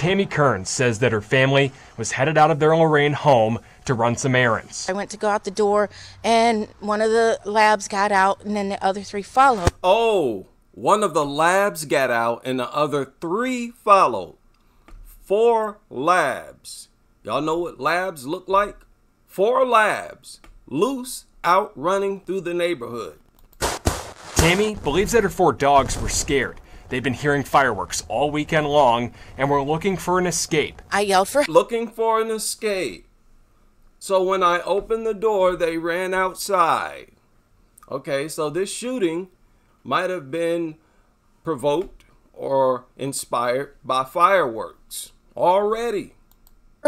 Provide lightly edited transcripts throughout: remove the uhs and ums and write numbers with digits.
Tammy Kearns says that her family was headed out of their Lorain home to run some errands. I went to go out the door, and one of the labs got out, and then the other 3 followed. Oh, one of the labs got out, and the other 3 followed. 4 labs. Y'all know what labs look like? 4 labs loose out running through the neighborhood. Tammy believes that her 4 dogs were scared. They've been hearing fireworks all weekend long and were looking for an escape. I yelled for Looking for an escape. So when I opened the door, they ran outside. Okay, so this shooting might have been provoked or inspired by fireworks already.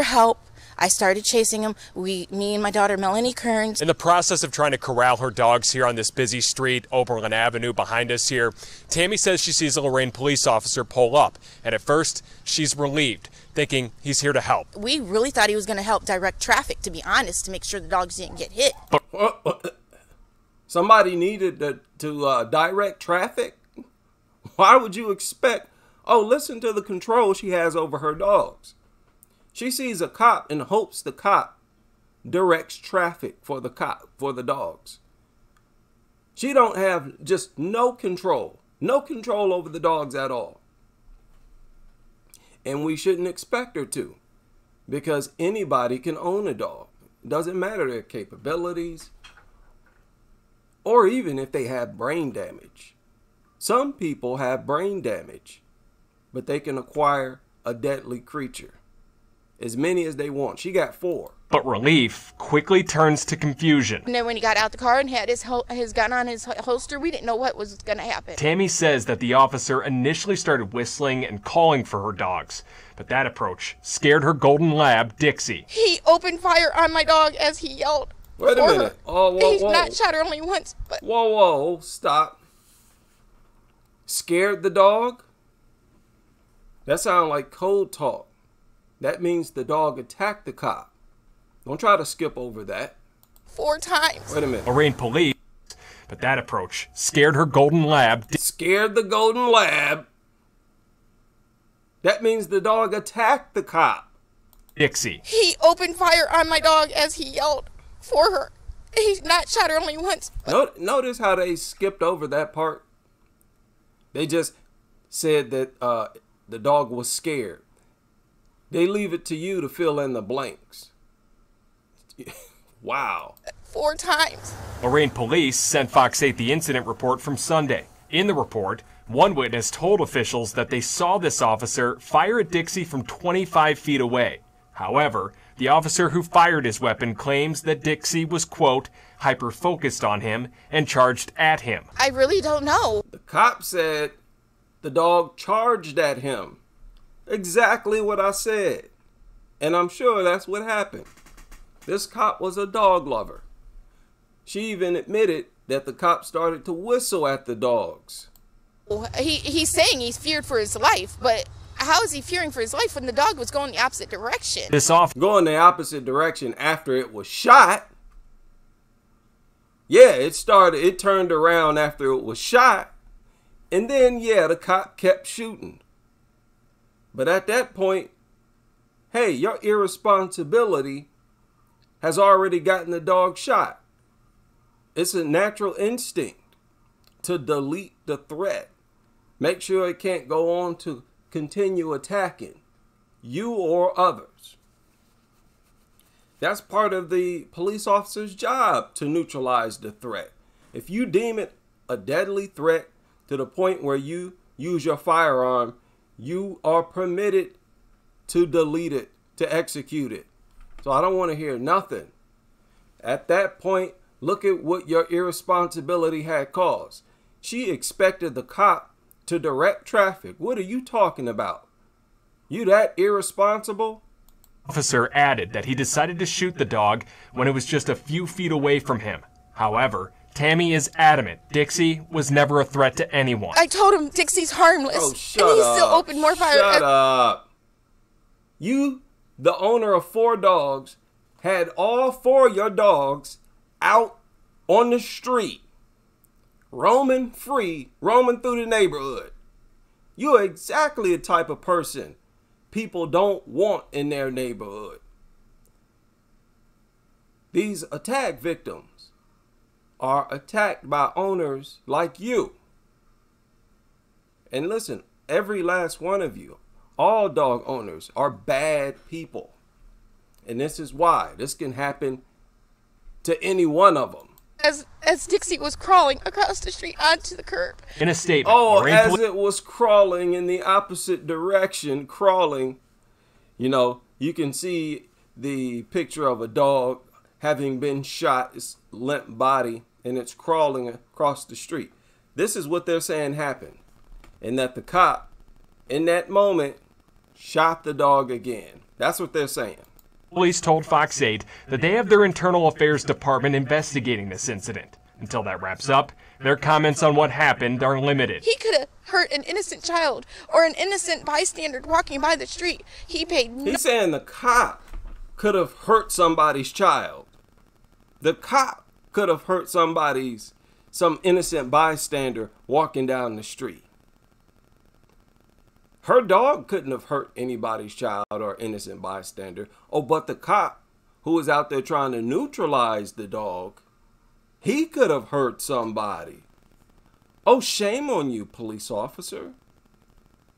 help. I started chasing him. Me and my daughter, Melanie Kearns. In the process of trying to corral her dogs here on this busy street, Oberlin Avenue behind us here, Tammy says she sees a Lorain police officer pull up. And at first, she's relieved, thinking he's here to help. We really thought he was going to help direct traffic, to be honest, to make sure the dogs didn't get hit. Somebody needed to direct traffic? Why would you expect? Oh, listen to the control she has over her dogs. She sees a cop and hopes the cop directs traffic for the dogs. She don't have just no control over the dogs at all. And we shouldn't expect her to, because anybody can own a dog. It doesn't matter their capabilities or even if they have brain damage. Some people have brain damage, but they can acquire a deadly creature. As many as they want. She got 4. But relief quickly turns to confusion. And then when he got out the car and had his gun on his holster, we didn't know what was going to happen. Tammy says that the officer initially started whistling and calling for her dogs, but that approach scared her golden lab, Dixie. He opened fire on my dog as he yelled. Wait a minute. Oh, whoa, He's whoa. not shot her only once, but... Whoa, stop. Scared the dog? That sounds like code talk. That means the dog attacked the cop. Don't try to skip over that. 4 times. Wait a minute. Lorain police, but that approach scared her golden lab. Scared the golden lab. That means the dog attacked the cop. Dixie. He opened fire on my dog as he yelled for her. He's not shot her only once. Notice how they skipped over that part. They just said that the dog was scared. They leave it to you to fill in the blanks. Wow. 4 times. Lorain police sent Fox 8 the incident report from Sunday. In the report, one witness told officials that they saw this officer fire at Dixie from 25 feet away. However, the officer who fired his weapon claims that Dixie was, quote, hyper-focused on him and charged at him. I really don't know. The cop said the dog charged at him. Exactly what I said. And I'm sure that's what happened. This cop was a dog lover. She even admitted that the cop started to whistle at the dogs. He's saying he's feared for his life, but how is he fearing for his life when the dog was going the opposite direction? Going the opposite direction after it was shot. Yeah, it turned around after it was shot. And then, yeah, the cop kept shooting. But at that point, hey, your irresponsibility has already gotten the dog shot. It's a natural instinct to delete the threat. Make sure it can't go on to continue attacking you or others. That's part of the police officer's job, to neutralize the threat. If you deem it a deadly threat to the point where you use your firearm, you are permitted to delete it, to execute it. So I don't want to hear nothing. At that point, look at what your irresponsibility had caused. She expected the cop to direct traffic. What are you talking about? You that irresponsible? Officer added that he decided to shoot the dog when it was just a few feet away from him. However, Tammy is adamant Dixie was never a threat to anyone. I told him Dixie's harmless. Oh, shut and he up. still opened more fire. Shut up. You, the owner of 4 dogs, had all 4 of your dogs out on the street, roaming free, roaming through the neighborhood. You're exactly the type of person people don't want in their neighborhood. These attack victims are attacked by owners like you. And listen, every last one of you, all dog owners are bad people. And this is why. This can happen to any one of them. As Dixie was crawling across the street onto the curb. In a statement, Oh, as it was crawling in the opposite direction, you can see the picture of a dog having been shot, its limp body, and it's crawling across the street. This is what they're saying happened. And that the cop, in that moment, shot the dog again. That's what they're saying. Police told Fox 8 that they have their internal affairs department investigating this incident. Until that wraps up, their comments on what happened are limited. He could have hurt an innocent child or an innocent bystander walking by the street. He paid no... He's saying the cop could have hurt somebody's child. The cop could have hurt some innocent bystander walking down the street. Her dog couldn't have hurt anybody's child or innocent bystander. Oh, but the cop who was out there trying to neutralize the dog, he could have hurt somebody. Oh, shame on you, police officer.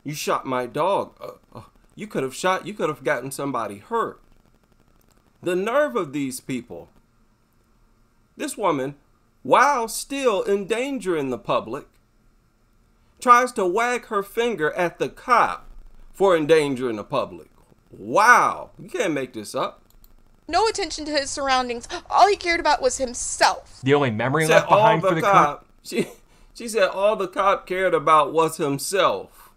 You shot my dog. You could have gotten somebody hurt. The nerve of these people. This woman, while still endangering the public, tries to wag her finger at the cop for endangering the public. Wow, you can't make this up. No attention to his surroundings. All he cared about was himself. The only memory left behind for the cop. She said all the cop cared about was himself.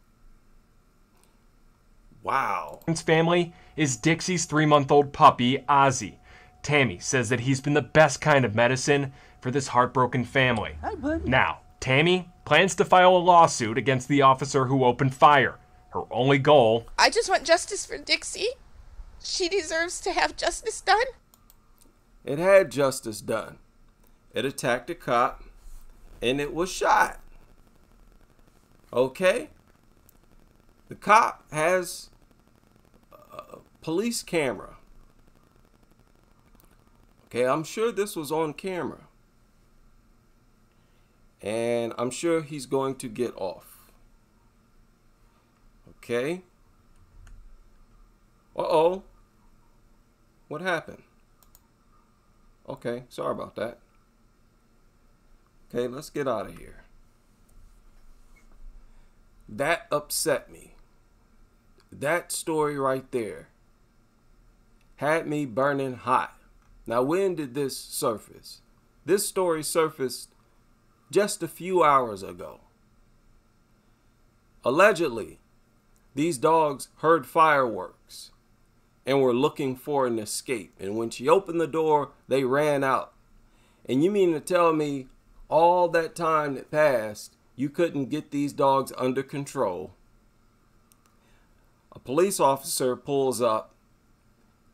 Wow. His family is Dixie's 3-month-old puppy, Ozzy. Tammy says that he's been the best kind of medicine for this heartbroken family. Hi, buddy. Now, Tammy plans to file a lawsuit against the officer who opened fire. Her only goal... I just want justice for Dixie. She deserves to have justice done. It had justice done. It attacked a cop, and it was shot. Okay? The cop has a police camera. Okay, I'm sure this was on camera. And I'm sure he's going to get off. Okay? Uh-oh. What happened? Okay, sorry about that. Okay, let's get out of here. That upset me. That story right there had me burning hot. Now, when did this surface? This story surfaced just a few hours ago. Allegedly, these dogs heard fireworks and were looking for an escape. And when she opened the door, they ran out. And you mean to tell me all that time that passed, you couldn't get these dogs under control? A police officer pulls up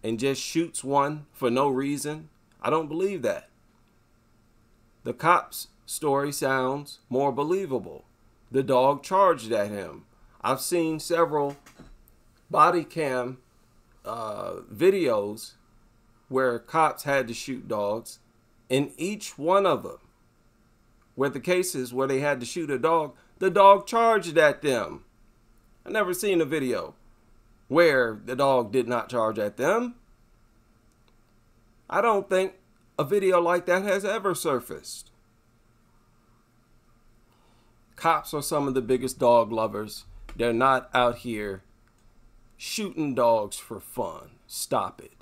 and just shoots one for no reason? I don't believe that. The cop's story sounds more believable. The dog charged at him. I've seen several body cam videos where cops had to shoot dogs. In each one of them, where the cases where they had to shoot a dog, the dog charged at them. I've never seen a video where the dog did not charge at them. I don't think a video like that has ever surfaced. Cops are some of the biggest dog lovers. They're not out here shooting dogs for fun. Stop it.